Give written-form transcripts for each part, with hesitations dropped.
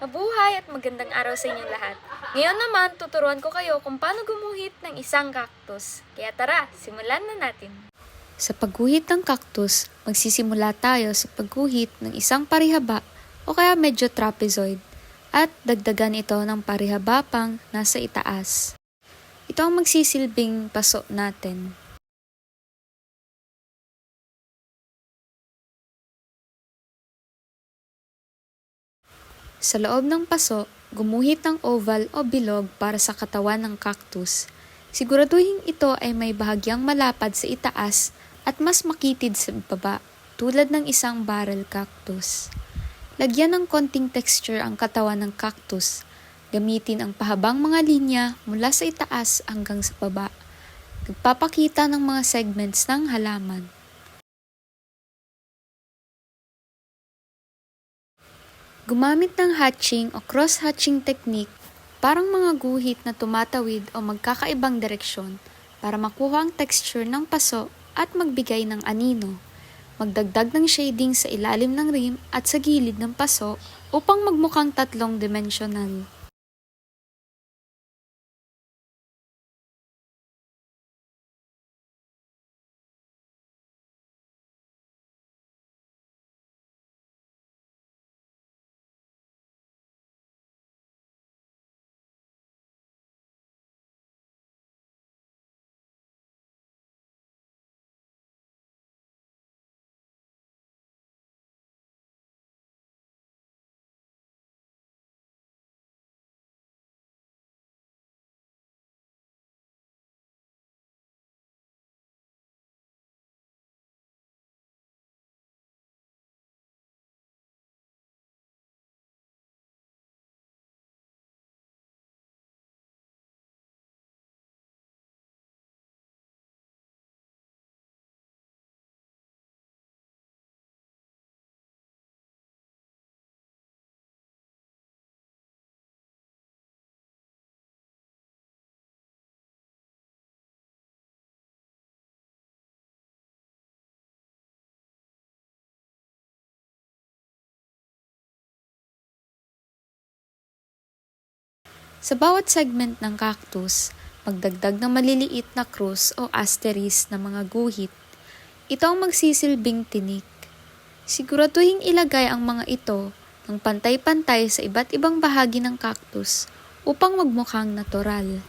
Mabuhay at magandang araw sa inyong lahat. Ngayon naman, tuturuan ko kayo kung paano gumuhit ng isang cactus. Kaya tara, simulan na natin. Sa pagguhit ng cactus, magsisimula tayo sa pagguhit ng isang parihaba o kaya medyo trapezoid at dagdagan ito ng parihaba pang nasa itaas. Ito ang magsisilbing paso natin. Sa loob ng paso, gumuhit ng oval o bilog para sa katawan ng cactus. Siguraduhin ito ay may bahagyang malapad sa itaas at mas makitid sa baba, tulad ng isang barrel cactus. Lagyan ng konting texture ang katawan ng cactus. Gamitin ang pahabang mga linya mula sa itaas hanggang sa baba. Nagpapakita ng mga segments ng halaman. Gumamit ng hatching o cross-hatching technique, parang mga guhit na tumatawid o magkakaibang direksyon para makuha ang texture ng paso at magbigay ng anino. Magdagdag ng shading sa ilalim ng rim at sa gilid ng paso upang magmukhang tatlong dimensional. Sa bawat segment ng cactus, magdagdag ng maliliit na krus o asterisk na mga guhit. Ito ang magsisilbing tinik. Siguraduhin ilagay ang mga ito ng pantay-pantay sa iba't ibang bahagi ng cactus upang magmukhang natural.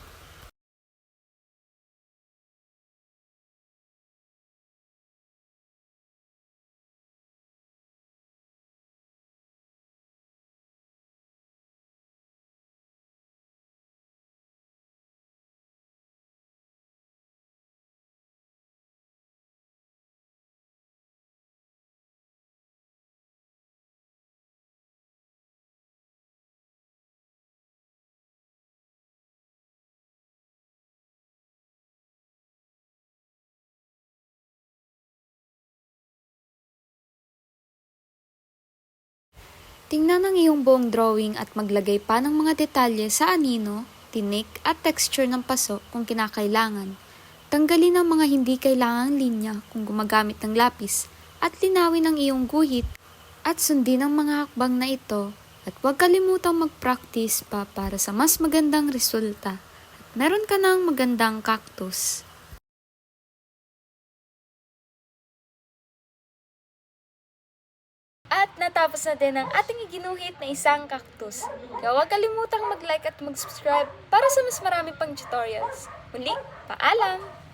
Tingnan ang iyong buong drawing at maglagay pa ng mga detalye sa anino, tinik at texture ng paso kung kinakailangan. Tanggalin ang mga hindi kailangang linya kung gumagamit ng lapis at linawin ang iyong guhit at sundin ang mga hakbang na ito at huwag kalimutang mag-practice pa para sa mas magandang resulta. At meron ka ng magandang cactus. At natapos na din ang ating iginuhit na isang cactus. Kaya huwag kalimutang mag-like at mag-subscribe para sa mas marami pang tutorials. Muli, paalam!